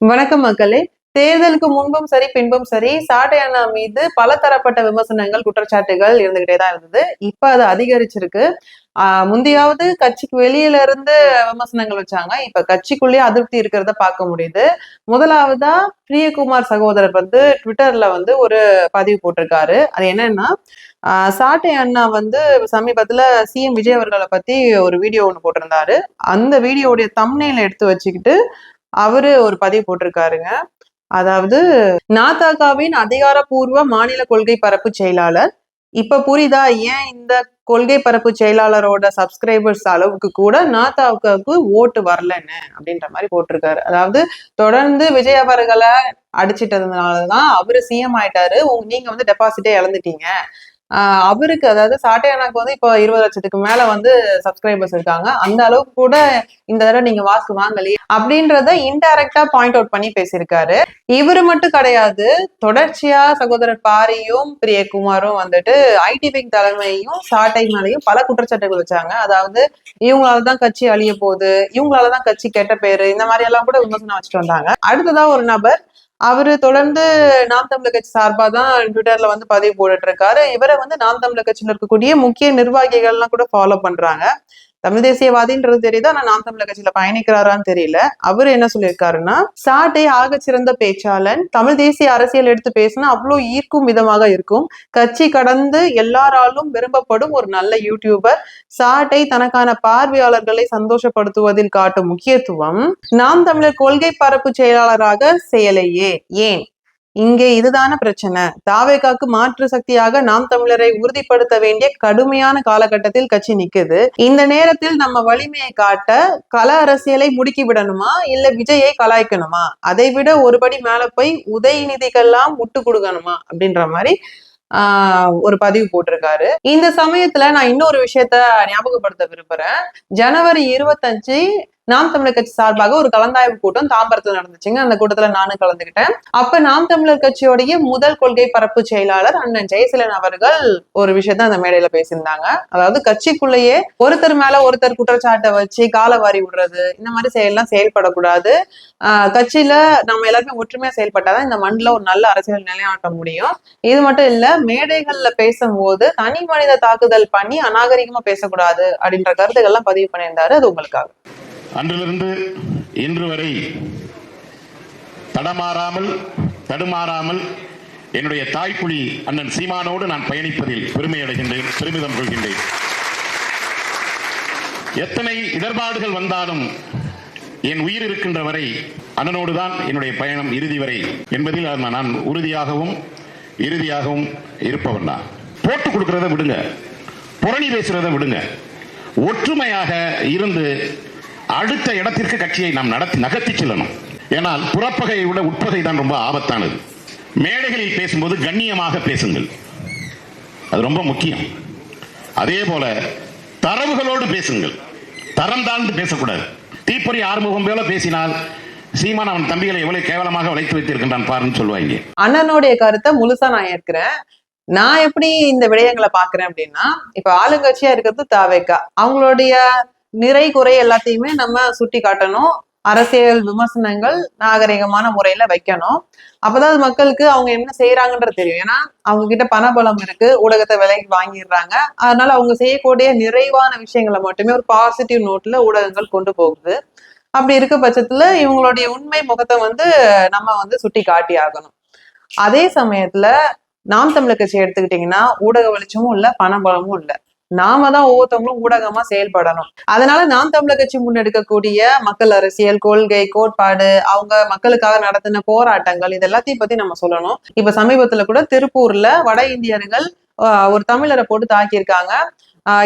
வணக்கம் மக்களே. தேர்தலுக்கு முன்பும் சரி பின்பும் சரி சாட்டை அண்ணா மீது பல தரப்பட்ட விமர்சனங்கள் குற்றச்சாட்டுகள் இருந்துகிட்டே தான் இருந்தது. இப்ப அது அதிகரிச்சிருக்கு. முந்தையாவது கட்சிக்கு வெளியில இருந்து விமர்சனங்கள் வச்சாங்க. இப்ப கட்சிக்குள்ளேயே அதிருப்தி இருக்கிறத பார்க்க முடியுது. முதலாவதா பிரியகுமார் சகோதரர் ட்விட்டர்ல ஒரு பதிவு போட்டிருக்காரு. அது என்னன்னா, சாட்டை அண்ணா சமீபத்துல சிஎம் விஜய் அவர்களை பத்தி ஒரு வீடியோ ஒண்ணு போட்டிருந்தாரு. அந்த வீடியோடைய தம்ப்நெயில எடுத்து வச்சுக்கிட்டு அவரு ஒரு பதிவு போட்டிருக்காருங்க. அதாவது, நாதகாவின் அதிகாரப்பூர்வ மாநில கொள்கை பரப்பு செயலாளர். இப்ப புரியுதா ஏன் இந்த கொள்கை பரப்பு செயலாளரோட சப்ஸ்கிரைபர்ஸ் அளவுக்கு கூட நாதாவுக்கு ஓட்டு வரலன்னு அப்படின்ற மாதிரி போட்டிருக்காரு. அதாவது தொடர்ந்து விஜய் அவர்களை அடிச்சிட்டதுனாலதான் அவரு சிஎம் ஆயிட்டாரு. நீங்க டெபாசிட்டே இழந்துட்டீங்க. அவருக்கு, அதாவது சாட்டை அண்ணாக்கு இப்போ 20 லட்சத்துக்கு மேல சப்ஸ்கிரைபர்ஸ் இருக்காங்க. அந்த அளவுக்கு கூட இந்த தடவை நீங்க வாக்கு வாங்கலையே அப்படின்றத இன்டைரக்டா பாயிண்ட் அவுட் பண்ணி பேசியிருக்காரு. இவரு மட்டும் கிடையாது, தொடர்ச்சியா சகோதரர் பாரியும் பிரியகுமாரும் ஐடி விங் தலைமையும் சாட்டை மேலையும் பல குற்றச்சாட்டுகள் வச்சாங்க. அதாவது இவங்களாலதான் கட்சி அழிய போகுது, இவங்களாலதான் கட்சி கெட்ட பேரு, இந்த மாதிரி எல்லாம் கூட விமர்சனம் வச்சுட்டு வந்தாங்க. அடுத்ததா ஒரு நபர், அவரு தொடர்ந்து நாம் தமிழர் கட்சி சார்பா தான் ட்விட்டர்ல பதிவு போட்டுட்டு இருக்காரு. இவரை நாம் தமிழர் கட்சியில இருக்கக்கூடிய முக்கிய நிர்வாகிகள் எல்லாம் கூட ஃபாலோ பண்றாங்க. தமிழ் தேசியவாதின்றது தெரியுது, ஆனா நாம் தமிழர் கட்சியில பயணிக்கிறாரான்னு தெரியல. அவரு என்ன சொல்லியிருக்காருன்னா, சாட்டை ஆக சிறந்த பேச்சாளன், தமிழ் தேசிய அரசியல் எடுத்து பேசினா அவ்வளவு ஈர்க்கும் விதமாக இருக்கும், கட்சி கடந்து எல்லாராலும் விரும்பப்படும் ஒரு நல்ல யூடியூபர். சாட்டை தனக்கான பார்வையாளர்களை சந்தோஷப்படுத்துவதில் காட்டும் முக்கியத்துவம் நாம் தமிழர் கொள்கை பரப்பு செயலாளராக செயலையே. ஏன் இங்கே இதுதான பிரச்சனை. தாவேகாக்கு மாற்று சக்தியாக நாம் தமிழரை உறுதிப்படுத்த வேண்டிய கடுமையான காலகட்டத்தில் கட்சி நிக்குது. இந்த நேரத்தில் நம்ம வலிமையை காட்ட கள அரசியலை முடுக்கி விடணுமா, இல்ல விஜயை கலாய்க்கணுமா, அதை விட ஒருபடி மேல போய் உதயநிதிக்கெல்லாம் முட்டு கொடுக்கணுமா அப்படின்ற மாதிரி ஒரு பதிவு போட்டிருக்காரு. இந்த சமயத்துல நான் இன்னொரு விஷயத்த ஞாபகப்படுத்த விரும்புறேன். ஜனவரி 25 நாம் தமிழர் கட்சி சார்பாக ஒரு கலந்தாய்வு கூட்டம் தாம்பரத்துல நடந்துச்சுங்க. அந்த கூட்டத்துல நானும் கலந்துக்கிட்டேன். அப்ப நாம் தமிழர் கட்சியோடைய முதல் கொள்கை பரப்பு செயலாளர் அண்ணன் ஜெயசீலன் அவர்கள் ஒரு விஷயத்த அந்த மேடையில பேசியிருந்தாங்க. அதாவது கட்சிக்குள்ளேயே ஒருத்தர் மேல ஒருத்தர் குற்றச்சாட்டை வச்சு காலவாரி விடுறது, இந்த மாதிரி செயல்லாம் செயல்படக்கூடாது. கட்சியில நம்ம எல்லாருமே ஒற்றுமையா செயல்பட்டாதான் இந்த மண்ணில் ஒரு நல்ல அரசியல் நிலைநாட்ட முடியும். இது மட்டும் இல்ல, மேடைகள்ல பேசும்போது தனி மனித தாக்குதல் பண்ணி அநாகரிகமா பேசக்கூடாது அப்படின்ற கருத்துக்கள்லாம் பதிவு பண்ணியிருந்தாரு. அது உங்களுக்காக. அன்றிலிருந்து இன்று வரை தடுமாறாமல் என்னுடைய தாய்க்குழி அண்ணன் சீமானோடு நான் பயணிப்பதில் பெருமை அடைகின்றேன், பெருமிதம் கொள்கின்றேன். எத்தனை இடர்பாடுகள் வந்தாலும் என் உயிர் இருக்கின்ற வரை அண்ணனோடு தான் என்னுடைய பயணம் இறுதி வரை என்பதில் நான் உறுதியாகவும் இறுதியாகவும் இருப்பவன் தான். போட்டு கொடுக்கிறத விடுங்க, புரணி பேசுறத விடுங்க, ஒற்றுமையாக இருந்து அடுத்த இடத்திற்கு கட்சியை நாம் நகர்த்தி செல்லணும். ஏனால் புறப்பகையை விட உட்பகை தான் ரொம்ப ஆபத்தானது. மேடைகளில் பேசும்போது கண்ணியமாக பேசுங்கள், அது ரொம்ப முக்கியம். அதே போல தரவுகளோடு பேசுங்கள், தரம் தாழ்ந்து பேசக்கூடாது. தீப்பொறி ஆறுமுகம் போல பேசினால் சீமான் அவன் தம்பிகளை எவ்வளவு கேவலமாக வளைத்து வைத்திருக்கின்றான் பாருன்னு சொல்லுவாங்க. அண்ணனுடைய கருத்தை முழுசா நான் ஏற்கிறேன். நான் எப்படி இந்த விடயங்களை பாக்குறேன் அப்படின்னா, இப்ப ஆளுங்கட்சியா இருக்கிறது தாவேகா, அவங்களுடைய நிறை குறை எல்லாத்தையுமே நம்ம சுட்டி காட்டணும். அரசியல் விமர்சனங்கள் நாகரிகமான முறையில வைக்கணும். அப்பதான் மக்களுக்கு அவங்க என்ன செய்யறாங்கன்றது தெரியும். ஏன்னா அவங்க கிட்ட பணபலம் இருக்கு, ஊடகத்தை விலைக்கு வாங்கிடுறாங்க. அதனால அவங்க செய்யக்கூடிய நிறைவான விஷயங்களை மட்டுமே ஒரு பாசிட்டிவ் நோட்ல ஊடகங்கள் கொண்டு போகுது. அப்படி இருக்க பட்சத்துல இவங்களுடைய உண்மை முகத்தை நம்ம சுட்டி காட்டி ஆகணும். அதே சமயத்துல நாம் தமிழர் கட்சி எடுத்துக்கிட்டீங்கன்னா ஊடக வெளிச்சமும் இல்ல, பணபலமும் இல்ல. நாம தான் ஒவ்வொருத்தவங்களும் ஊடகமா செயல்படணும். அதனால நாம் தமிழர் கட்சி முன்னெடுக்கக்கூடிய மக்கள் அரசியல் கொள்கை கோட்பாடு, அவங்க மக்களுக்காக நடத்தின போராட்டங்கள், இது எல்லாத்தையும் பத்தி நம்ம சொல்லணும். இப்ப சமீபத்துல கூட திருப்பூர்ல வட இந்தியர்கள் ஒரு தமிழரை போட்டு தாக்கியிருக்காங்க.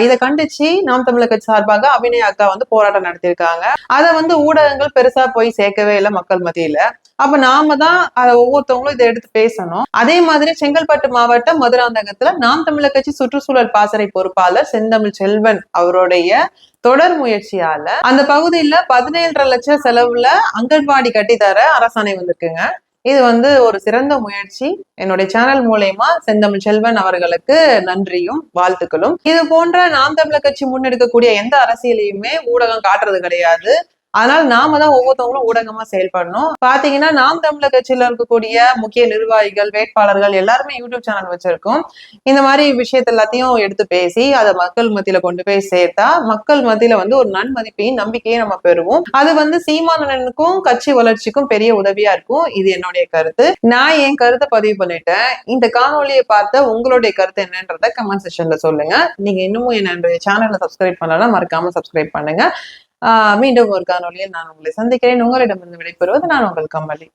இதை கண்டிச்சு நாம் தமிழர் கட்சி சார்பாக அபிநயா அக்கா போராட்டம் நடத்தியிருக்காங்க. அதை ஊடகங்கள் பெருசா போய் சேர்க்கவே இல்லை மக்கள் மத்தியில. அப்ப நாம தான் அதை ஒவ்வொருத்தவங்களும் இதை எடுத்து பேசணும். அதே மாதிரி செங்கல்பட்டு மாவட்டம் மதுராந்தகத்துல நாம் தமிழர் கட்சி சுற்றுச்சூழல் பாசறை பொறுப்பாளர் செந்தமிழ் செல்வன் அவருடைய தொடர் முயற்சியால அந்த பகுதியில 17.5 லட்சம் செலவுல அங்கன்வாடி கட்டித்தர அரசாணை வந்திருக்குங்க. இது ஒரு சிறந்த முயற்சி. என்னுடைய சேனல் மூலமா செந்தமிழ் செல்வன் அவர்களுக்கு நன்றியும் வாழ்த்துக்களும். இது போன்ற நாம் தமிழர் கட்சி முன்னெடுக்கக்கூடிய எந்த அரசியலையுமே ஊடகம் காட்டுறது கிடையாது. அதனால நாம தான் ஒவ்வொருத்தவங்களும் ஊடகமா செயல்படணும். பாத்தீங்கன்னா நாம் தமிழர் கட்சியில இருக்கக்கூடிய முக்கிய நிர்வாகிகள், வேட்பாளர்கள் எல்லாருமே யூடியூப் சேனல் வச்சிருக்கோம். இந்த மாதிரி விஷயத்த எல்லாத்தையும் எடுத்து பேசி அதை மக்கள் மத்தியில கொண்டு போய் சேர்த்தா மக்கள் மத்தியில ஒரு நன்மதிப்பையும் நம்பிக்கையும் நம்ம பெறுவோம். அது சீமானனுக்கும் கட்சி வளர்ச்சிக்கும் பெரிய உதவியா இருக்கும். இது என்னுடைய கருத்து. நான் என் கருத்தை பதிவு பண்ணிட்டேன். இந்த காணொலியை பார்த்த உங்களுடைய கருத்து என்னன்றத கமெண்ட் செக்ஷன்ல சொல்லுங்க. நீங்க இன்னமும் என்னுடைய சேனலை சப்ஸ்கிரைப் பண்ணலாம், மறக்காம சப்ஸ்கிரைப் பண்ணுங்க. மீண்டும் ஒரு காணொலியில் நான் உங்களை சந்திக்கிறேன். உங்களிடமிருந்து விடைபெறுவது நான் உங்கள் கமலி.